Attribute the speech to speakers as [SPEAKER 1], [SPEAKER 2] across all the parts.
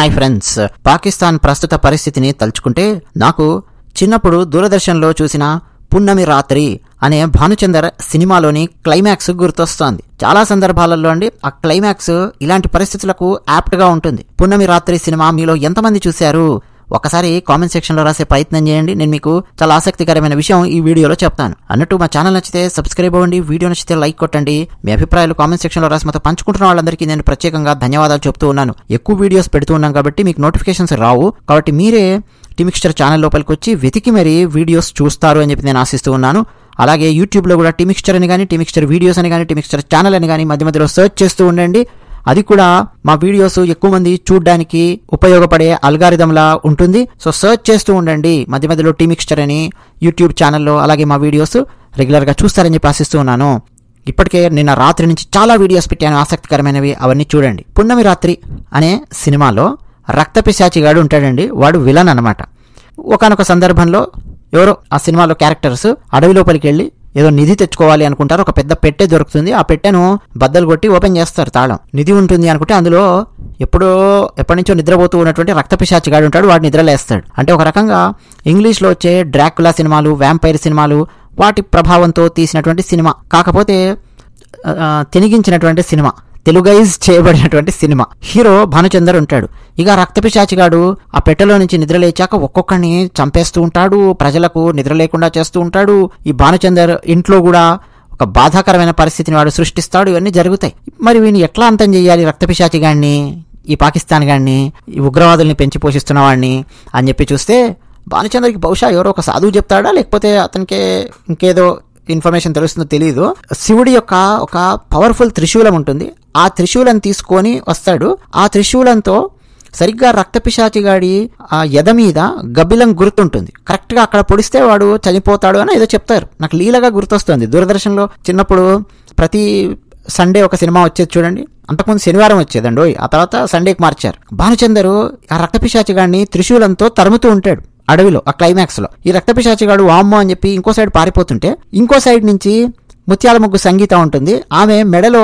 [SPEAKER 1] Hi friends, Pakistan ప్రస్తుత పరిస్థితిని తలుచుకుంటే నాకు చిన్నప్పుడు దూరదర్శన్లో చూసిన పున్నమి రాత్రి అనే భానుచందర్ సినిమాలోని క్లైమాక్స్ గుర్తొస్తోంది. చాలా సందర్భాలలో ఆ క్లైమాక్స్ ఇలాంటి పరిస్థితులకు యాప్ట్గా ఉంటుంది. పున్నమి రాత్రి సినిమా మీలో ఎంతమంది చూశారు? ఒకసారి కామెంట్ సెక్షన్లో రాసే ప్రయత్నం చేయండి. నేను మీకు చాలా ఆసక్తికరమైన విషయం ఈ వీడియోలో చెప్తాను. అన్నట్టు మా ఛానల్ నచ్చితే సబ్స్క్రైబ్ అవ్వండి, వీడియో నచ్చితే లైక్ కొట్టండి. మీ అభిప్రాయాలు కామెంట్ సెక్షన్లో రాసి మాతో పంచుకుంటున్న వాళ్ళందరికీ నేను ప్రత్యేకంగా ధన్యవాదాలు చెప్తూ ఉన్నాను. ఎక్కువ వీడియోస్ పెడుతూ ఉన్నాం కాబట్టి మీకు నోటిఫికేషన్స్ రావు, కాబట్టి మీరే టీమిక్స్చర్ ఛానల్ లోపలికి వచ్చి వెతికి మరీ వీడియోస్ చూస్తారు అని చెప్పి నేను ఆశిస్తూ ఉన్నాను. అలాగే యూట్యూబ్లో కూడా టీమిక్స్చర్ అని కానీ, టీమిక్స్చర్ వీడియోస్ అని కానీ, టీమిక్స్చర్ ఛానల్ అని కానీ మధ్య మధ్యలో సెర్చ్ చేస్తూ ఉండండి. అది కూడా మా వీడియోస్ ఎక్కువ మంది చూడడానికి ఉపయోగపడే అల్గారిథంలా ఉంటుంది. సో సెర్చ్ చేస్తూ ఉండండి మధ్య మధ్యలో టీమిక్స్చర్ అని యూట్యూబ్ ఛానల్లో. అలాగే మా వీడియోస్ రెగ్యులర్గా చూస్తారని చెప్పి ఆశిస్తూ ఉన్నాను. ఇప్పటికే నిన్న రాత్రి నుంచి చాలా వీడియోస్ పెట్టాను, ఆసక్తికరమైనవి, అవన్నీ చూడండి. పున్నమి రాత్రి అనే సినిమాలో రక్తపిశాచిగాడు ఉంటాడండి. వాడు విలన్ అనమాట. ఒకానొక సందర్భంలో ఎవరో ఆ సినిమాలో క్యారెక్టర్స్ అడవి లోపలికి వెళ్ళి ఏదో నిధి తెచ్చుకోవాలి అనుకుంటారు. ఒక పెద్ద పెట్టె దొరుకుతుంది. ఆ పెట్టెను బద్దలు కొట్టి ఓపెన్ చేస్తారు. తాళం నిధి ఉంటుంది అనుకుంటే అందులో ఎప్పటి నుంచో నిద్రపోతూ ఉన్నటువంటి రక్తపిశాచిగాడు ఉంటాడు. వాడు నిద్రలేస్తాడు. అంటే ఒక రకంగా ఇంగ్లీష్లో వచ్చే డ్రాకులా సినిమాలు, వ్యాంపైర్ సినిమాలు వాటి ప్రభావంతో తీసినటువంటి సినిమా, కాకపోతే తెనిగించినటువంటి సినిమా, తెలుగైజ్ చేయబడినటువంటి సినిమా. హీరో భానుచందర్ ఉంటాడు. ఇక రక్తపిశాచిగాడు ఆ పెట్టెలో నుంచి నిద్రలేచాక ఒక్కొక్కరిని చంపేస్తూ ఉంటాడు, ప్రజలకు నిద్ర లేకుండా చేస్తూ ఉంటాడు. ఈ భానుచందర్ ఇంట్లో కూడా ఒక బాధాకరమైన పరిస్థితిని వాడు సృష్టిస్తాడు. ఇవన్నీ జరుగుతాయి. మరి వీడిని ఎట్లా అంతం చేయాలి రక్తపిశాచిగాడిని, ఈ పాకిస్తాన్ గాడిని, ఈ ఉగ్రవాదుల్ని పెంచి పోషిస్తున్న వాడిని అని చెప్పి చూస్తే భానుచందర్కి బహుశా ఎవరో ఒక సాధువు చెప్తాడా, లేకపోతే అతనికి ఇంకేదో ఇన్ఫర్మేషన్ తెలుస్తుందో తెలియదు. శివుడి యొక్క ఒక పవర్ఫుల్ త్రిశూలం ఉంటుంది. ఆ త్రిశూలం తీసుకొని వస్తాడు. ఆ త్రిశూలంతో సరిగ్గా రక్తపిశాచిగాడి ఆ ఎద మీద గబ్బిలం గుర్తుంటుంది. కరెక్ట్గా అక్కడ పొడిస్తే వాడు చనిపోతాడు అని ఏదో చెప్తారు. నాకు లీలగా గుర్తొస్తుంది. దూరదర్శన్లో చిన్నప్పుడు ప్రతి సండే ఒక సినిమా వచ్చేది చూడండి. అంతకుముందు శనివారం వచ్చేదండి, ఆ తర్వాత సండేకి మార్చారు. భానుచందరు ఆ రక్తపిశాచిగాడిని త్రిశూలంతో తరుముతూ ఉంటాడు అడవిలో. ఆ క్లైమాక్స్ లో ఈ రక్తపిశాచిగాడు వామ్మో అని చెప్పి ఇంకో సైడ్ పారిపోతుంటే ఇంకో సైడ్ నుంచి ముత్యాల ముగ్గు సంగీత ఉంటుంది. ఆమె మెడలో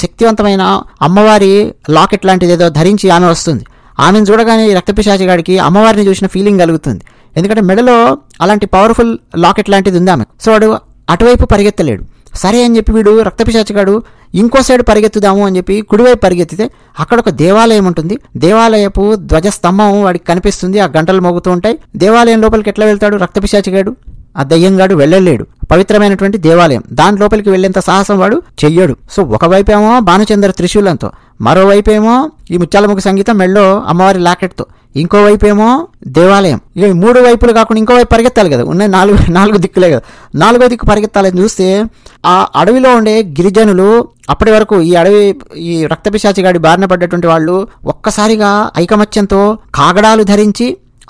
[SPEAKER 1] శక్తివంతమైన అమ్మవారి లాకెట్ లాంటిది ఏదో ధరించి ఆమె వస్తుంది. ఆమెను చూడగానే ఈ రక్తపిశాచిగాడికి అమ్మవారిని చూసిన ఫీలింగ్ కలుగుతుంది. ఎందుకంటే మెడలో అలాంటి పవర్ఫుల్ లాకెట్ లాంటిది ఉంది ఆమె. సో వాడు అటువైపు పరిగెత్తలేడు. సరే అని చెప్పి వీడు రక్తపిశాచిగాడు ఇంకో సైడ్ పరిగెత్తుదాము అని చెప్పి కుడివైపు పరిగెత్తితే అక్కడ ఒక దేవాలయం ఉంటుంది. దేవాలయపు ధ్వజస్తంభం వాడికి కనిపిస్తుంది. ఆ గంటలు మోగుతూ ఉంటాయి. దేవాలయం లోపలికి ఎట్లా వెళ్తాడు రక్తపిశాచిగాడు? ఆ దయ్యంగాడు వెళ్ళలేడు. పవిత్రమైనటువంటి దేవాలయం, దాని లోపలికి వెళ్లేంత సాహసం వాడు చెయ్యడు. సో ఒకవైపేమో భానుచందర్ త్రిశూలంతో, మరోవైపేమో ఈ ముత్యాలముఖ సంగీతం మెళ్ళో అమ్మవారి లాకెట్తో, ఇంకోవైపేమో దేవాలయం. ఇక మూడు వైపులు కాకుండా ఇంకోవైపు పరిగెత్తాలి కదా, ఉన్నాయి నాలుగు దిక్కులే కదా. నాలుగో దిక్కు పరిగెత్తాలని చూస్తే ఆ అడవిలో ఉండే గిరిజనులు అప్పటి వరకు ఈ రక్తపిశాచిగాడి బారిన పడ్డటువంటి వాళ్ళు ఒక్కసారిగా ఐకమత్యంతో కాగడాలు ధరించి,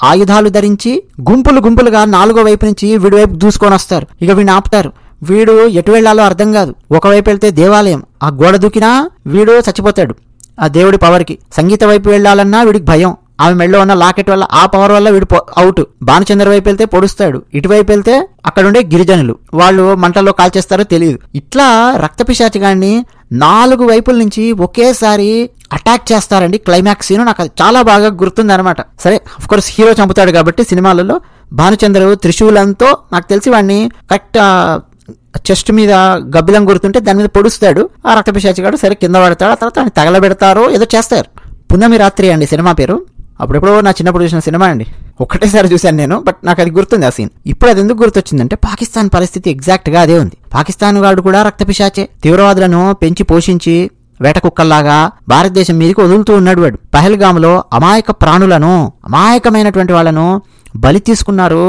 [SPEAKER 1] ఆయుధాలు ధరించి గుంపులుగా నాలుగో వైపు నుంచి వీడి వైపు దూసుకొని వస్తారు. ఇక వీడిని ఆపుతారు. వీడు ఎటు వెళ్లాలో అర్థం కాదు. ఒకవైపు వెళ్తే దేవాలయం, ఆ గోడ దూకినా వీడు చచ్చిపోతాడు ఆ దేవుడి పవర్కి. సంగీత వైపు వెళ్లాలన్నా వీడికి భయం. ఆమె మెళ్ళో ఉన్న లాకెట్ వల్ల, ఆ పవర్ వల్ల వీడు అవుట్. భానుచందర్ వైపు వెళ్తే పొడుస్తాడు, ఇటువైపు వెళ్తే అక్కడుండే గిరిజనులు వాళ్ళు మంటల్లో కాల్చేస్తారో తెలియదు. ఇట్లా రక్తపిశాచిగాడిని నాలుగు వైపుల నుంచి ఒకేసారి అటాక్ చేస్తారండి. క్లైమాక్స్ సీన్ నాకు చాలా బాగా గుర్తుంది అనమాట. సరే, అఫ్ కోర్స్ హీరో చంపుతాడు కాబట్టి సినిమాలలో భానుచందర్ త్రిశూలంతో నాకు తెలిసి వాడిని కరెక్ట్ చెస్ట్ మీద గబ్బిలం గుర్తుంటే దాని మీద పొడుస్తాడు. ఆ రక్తపిశాచిగాడు సరే కింద పడతాడు. ఆ తర్వాత తగలబెడతారో ఏదో చేస్తారు. పున్నమి రాత్రి అండి సినిమా పేరు. అప్పుడెప్పుడో నా చిన్నప్పుడు చూసిన సినిమా అండి. ఒకటేసారి చూశాను నేను, బట్ నాకు అది గుర్తుంది ఆ సీన్. ఇప్పుడు అది ఎందుకు గుర్తొచ్చిందంటే పాకిస్తాన్ పరిస్థితి ఎగ్జాక్ట్ గా అదే ఉంది. పాకిస్తాన్ వాడు కూడా రక్తపిశాచే. తీవ్రవాదులను పెంచి పోషించి వేట కుక్కల్లాగా భారతదేశం మీదకి వదులుతూ ఉన్నాడు వాడు. పహల్గామ్లో అమాయక ప్రాణులను, అమాయకమైనటువంటి వాళ్ళను బలి తీసుకున్నారు.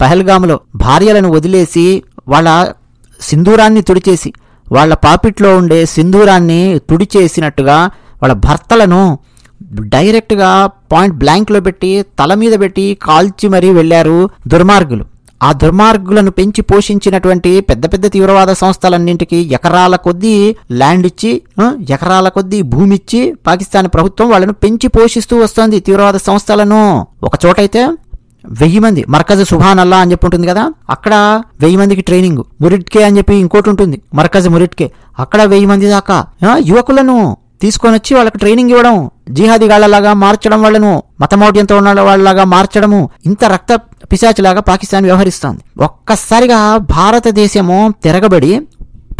[SPEAKER 1] పహల్గామ్లో భార్యలను వదిలేసి వాళ్ళ సింధూరాన్ని తుడిచేసి, వాళ్ళ పాపిట్లో ఉండే సింధూరాన్ని తుడిచేసినట్టుగా వాళ్ళ భర్తలను డైరెక్ట్గా పాయింట్ బ్లాంక్లో పెట్టి, తల మీద పెట్టి కాల్చి మరీ వెళ్ళారు దుర్మార్గులు. ఆ దుర్మార్గులను పెంచి పోషించినటువంటి పెద్ద పెద్ద తీవ్రవాద సంస్థలన్నింటికి ఎకరాల కొద్దీ ల్యాండ్ ఇచ్చి, ఎకరాల కొద్దీ భూమి ఇచ్చి పాకిస్తాన్ ప్రభుత్వం వాళ్ళను పెంచి పోషిస్తూ వస్తుంది తీవ్రవాద సంస్థలను. ఒక చోటైతే 1000 మంది, మర్కజ్ సుభాన్ అల్లా అని చెప్పి ఉంటుంది కదా, అక్కడ 1000 మందికి ట్రైనింగ్. మురిట్కే అని చెప్పి ఇంకోటి ఉంటుంది, మర్కజ్ మురిట్కే, అక్కడ 1000 మంది దాకా యువకులను తీసుకొని వచ్చి వాళ్ళకి ట్రైనింగ్ ఇవ్వడం, జిహాదీగాళ్లలాగా మార్చడం, వాళ్ళను మతమౌఢ్యంతో ఉన్న వాళ్ళలాగా మార్చడము, ఇంత రక్త పిశాచిలాగా పాకిస్తాన్ వ్యవహరిస్తోంది. ఒక్కసారిగా భారతదేశము తిరగబడి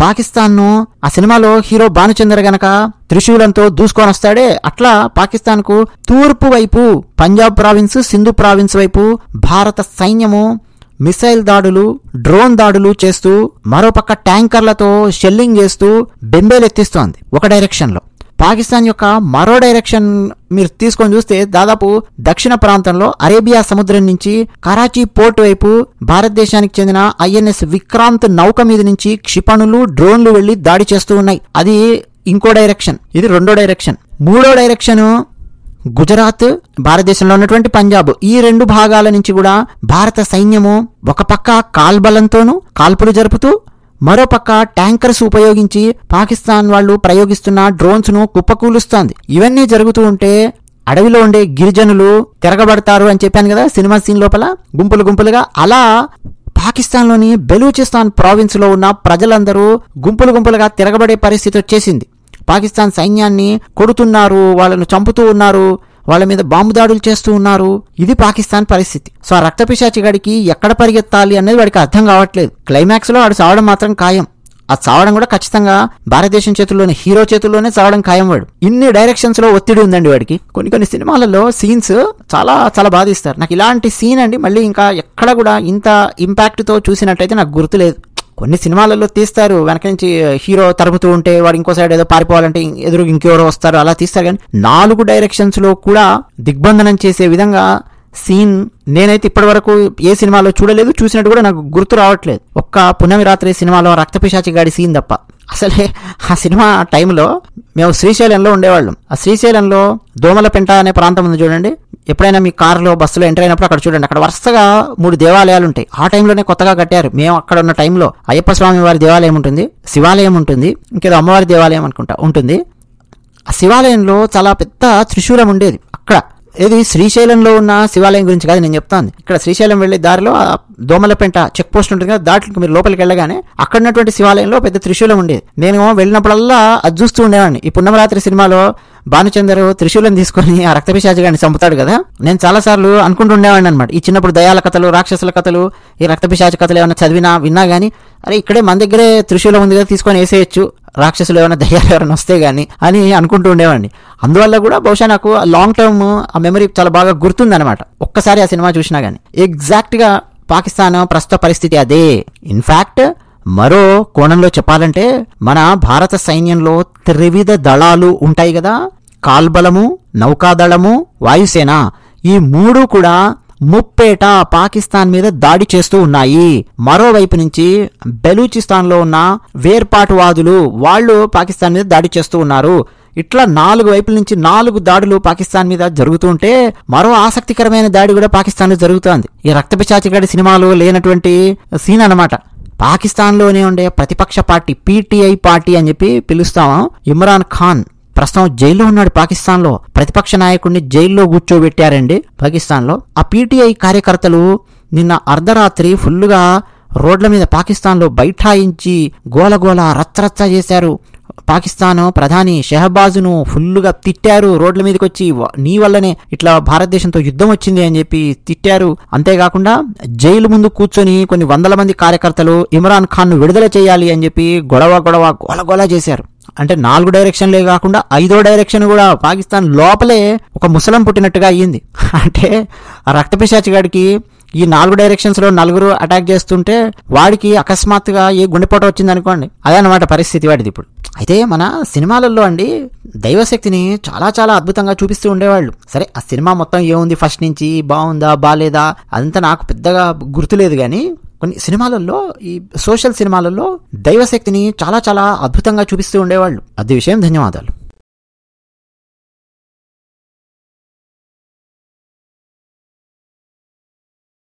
[SPEAKER 1] పాకిస్తాన్ను, ఆ సినిమాలో హీరో భానుచందర్ గనక త్రిశూలంతో దూసుకొని వస్తాడే, అట్లా పాకిస్తాన్ కు తూర్పు వైపు పంజాబ్ ప్రావిన్స్, సింధు ప్రావిన్స్ వైపు భారత సైన్యము మిసైల్ దాడులు, డ్రోన్ దాడులు చేస్తూ, మరోపక్క ట్యాంకర్లతో షెల్లింగ్ చేస్తూ బెంబేలెత్తిస్తోంది ఒక డైరెక్షన్ లో. పాకిస్తాన్ యొక్క మరో డైరెక్షన్ మీరు తీసుకొని చూస్తే దాదాపు దక్షిణ ప్రాంతంలో అరేబియా సముద్రం నుంచి కరాచీ పోర్ట్ వైపు భారతదేశానికి చెందిన INS విక్రాంత్ నౌక మీద నుంచి క్షిపణులు, డ్రోన్లు వెళ్లి దాడి చేస్తూ ఉన్నాయి. అది ఇంకో డైరెక్షన్. ఇది రెండో డైరెక్షన్. మూడో డైరెక్షన్ గుజరాత్, భారతదేశంలో ఉన్నటువంటి పంజాబ్, ఈ రెండు భాగాల నుంచి కూడా భారత సైన్యము ఒక పక్క కాల్బలంతోనూ కాల్పులు జరుపుతూ, మరోపక్క ట్యాంకర్స్ ఉపయోగించి పాకిస్తాన్ వాళ్ళు ప్రయోగిస్తున్న డ్రోన్స్ ను కుప్పకూలుస్తోంది. ఇవన్నీ జరుగుతూ ఉంటే అడవిలో ఉండే గిరిజనులు తిరగబడతారు అని చెప్పాను కదా సినిమా సీన్ లోపల, గుంపులు గుంపులుగా. అలా పాకిస్తాన్లోని బెలూచిస్తాన్ ప్రావిన్స్ లో ఉన్న ప్రజలందరూ గుంపులు గుంపులుగా తిరగబడే పరిస్థితి వచ్చేసింది. పాకిస్తాన్ సైన్యాన్ని కొడుతున్నారు, వాళ్ళను చంపుతూ ఉన్నారు, వాళ్ళ మీద బాంబు దాడులు చేస్తూ ఉన్నారు. ఇది పాకిస్తాన్ పరిస్థితి. సో ఆ రక్తపిశాచి గడికి ఎక్కడ పరిగెత్తాలి అనేది వాడికి అర్థం కావట్లేదు. క్లైమాక్స్ లో వాడు చావడం మాత్రం ఖాయం. ఆ చావడం కూడా ఖచ్చితంగా భారతదేశం చేతుల్లోనే, హీరో చేతుల్లోనే చావడం ఖాయం. వాడు ఇన్ని డైరెక్షన్స్ లో ఒత్తిడి ఉందండి వాడికి. కొన్ని సినిమాలలో సీన్స్ చాలా చాలా బాధిస్తారు. నాకు ఇలాంటి సీన్ అండి మళ్ళీ ఇంకా ఎక్కడ కూడా ఇంత ఇంపాక్ట్ తో చూసినట్టయితే నాకు గుర్తులేదు. కొన్ని సినిమాలలో తీస్తారు, వెనక నుంచి హీరో తరుపుతూ ఉంటే వాడు ఇంకో సైడ్ ఏదో పారిపోవాలంటే ఎదురు ఇంకెవరో వస్తారు, అలా తీస్తారు. కానీ 4 డైరెక్షన్స్ లో కూడా దిగ్బంధనం చేసే విధంగా సీన్ నేనైతే ఇప్పటి వరకు ఏ సినిమాలో చూడలేదు, చూసినట్టు కూడా నాకు గుర్తు రావట్లేదు. ఒక్క పున్నమి రాత్రి సినిమాలో రక్తపిశాచి గాడి సీన్ తప్ప. అసలే ఆ సినిమా టైంలో మేము శ్రీశైలంలో ఉండేవాళ్ళం. ఆ శ్రీశైలంలో దోమలపెంట అనే ప్రాంతం ఉంది చూడండి. ఎప్పుడైనా మీ కారులో, బస్సులో ఎంటర్ అయినప్పుడు అక్కడ చూడండి, అక్కడ వరుసగా 3 దేవాలయాలు ఉంటాయి. ఆ టైంలోనే కొత్తగా కట్టారు. మేము అక్కడ ఉన్న టైంలో అయ్యప్ప స్వామి వారి దేవాలయం ఉంటుంది, శివాలయం ఉంటుంది, ఇంకేదో అమ్మవారి దేవాలయం అనుకుంటా ఉంటుంది. ఆ శివాలయంలో చాలా పెద్ద త్రిశూలం ఉండేది. అక్కడ ఇది శ్రీశైలంలో ఉన్న శివాలయం గురించి కాదు నేను చెప్తాను. ఇక్కడ శ్రీశైలం వెళ్లే దారిలో దోమలపెంట చెక్ పోస్ట్ ఉంటుంది కదా, దాంట్లో మీరు లోపలికి వెళ్ళగానే అక్కడ ఉన్నటువంటి శివాలయంలో పెద్ద త్రిశూలం ఉండేది. నేను వెళ్ళినప్పుడల్లా అది చూస్తూ ఉండేవాడిని. ఈ పున్నమరాత్రి సినిమాలో భానుచందర్ త్రిశూలం తీసుకొని ఆ రక్తపిశాచి గారిని చంపుతాడు కదా, నేను చాలాసార్లు అనుకుంటుండేవాడిని అనమాట. ఈ చిన్నప్పుడు దయాల కథలు, రాక్షసుల కథలు, ఈ రక్తపిశాచి కథలు ఏమైనా విన్నా గానీ, అరే ఇక్కడే మన దగ్గరే త్రిశూలం ఉంది కదా, తీసుకొని వేసేయచ్చు, రాక్షసులు ఏమైనా దయ్యాలు ఎవరైనా వస్తే గానీ అని అనుకుంటూ ఉండేవాడిని. అందువల్ల కూడా బహుశా నాకు లాంగ్ టర్మ్ ఆ మెమరీ చాలా బాగా గుర్తుందనమాట. ఒక్కసారి ఆ సినిమా చూసినా గానీ. ఎగ్జాక్ట్ గా పాకిస్తాన్ ప్రస్తుత పరిస్థితి అదే. ఇన్ఫాక్ట్ మరో కోణంలో చెప్పాలంటే మన భారత సైన్యంలో త్రివిధ దళాలు ఉంటాయి కదా, కాల్బలము, నౌకాదళము, వాయుసేన, ఈ 3 కూడా ముప్పేట పాకిస్తాన్ మీద దాడి చేస్తూ ఉన్నాయి. మరోవైపు నుంచి బెలూచిస్తాన్ లో ఉన్న వేర్పాటువాదులు వాళ్ళు పాకిస్తాన్ మీద దాడి చేస్తూ ఉన్నారు. ఇట్లా 4 వైపుల నుంచి 4 దాడులు పాకిస్తాన్ మీద జరుగుతుంటే మరో ఆసక్తికరమైన దాడి కూడా పాకిస్తాన్ లో జరుగుతోంది. ఈ రక్తపిశాచి గడి సినిమాలో లేనటువంటి సీన్ అన్నమాట. పాకిస్తాన్లోనే ఉండే ప్రతిపక్ష పార్టీ, PTI పార్టీ అని చెప్పి పిలుస్తాము, ఇమ్రాన్ ఖాన్ ప్రస్తుతం జైల్లో ఉన్నాడు. పాకిస్తాన్లో ప్రతిపక్ష నాయకుడిని జైల్లో కూర్చోబెట్టారండి పాకిస్తాన్లో. ఆ PTI కార్యకర్తలు నిన్న అర్ధరాత్రి ఫుల్లుగా రోడ్ల మీద పాకిస్తాన్లో బైఠాయించి గోలగోల రచ్చరచ్చ చేశారు. పాకిస్తాన్ ప్రధాని షెహబాజును ఫుల్లుగా తిట్టారు. రోడ్ల మీదకి వచ్చి నీ వల్లనే ఇట్లా భారతదేశంతో యుద్ధం వచ్చింది అని చెప్పి తిట్టారు. అంతేకాకుండా జైలు ముందు కూర్చొని కొన్ని 100 మంది కార్యకర్తలు ఇమ్రాన్ ఖాన్ ను విడుదల చేయాలి అని చెప్పి గోలగోల చేశారు. అంటే 4 డైరెక్షన్లే కాకుండా 5వ డైరెక్షన్ కూడా పాకిస్తాన్ లోపలే ఒక ముసలం పుట్టినట్టుగా అయ్యింది. అంటే ఆ రక్తపిశాచి గాడికి ఈ 4 డైరెక్షన్స్ లో 4 అటాక్ చేస్తుంటే వాడికి అకస్మాత్తుగా ఏ గుండెపోట వచ్చింది అనుకోండి, అదే అన్నమాట పరిస్థితి వాడిది ఇప్పుడు. అయితే మన సినిమాలలో అండి దైవశక్తిని చాలా చాలా అద్భుతంగా చూపిస్తూ ఉండేవాళ్ళు. సరే ఆ సినిమా మొత్తం ఏముంది ఫస్ట్ నుంచి, బాగుందా బాలేదా అదంతా నాకు పెద్దగా గుర్తులేదు. కానీ కొన్ని సినిమాలలో, ఈ సోషల్ సినిమాలలో దైవశక్తిని చాలా చాలా అద్భుతంగా చూపిస్తూ ఉండేవాళ్ళు. అది విషయం. ధన్యవాదాలు.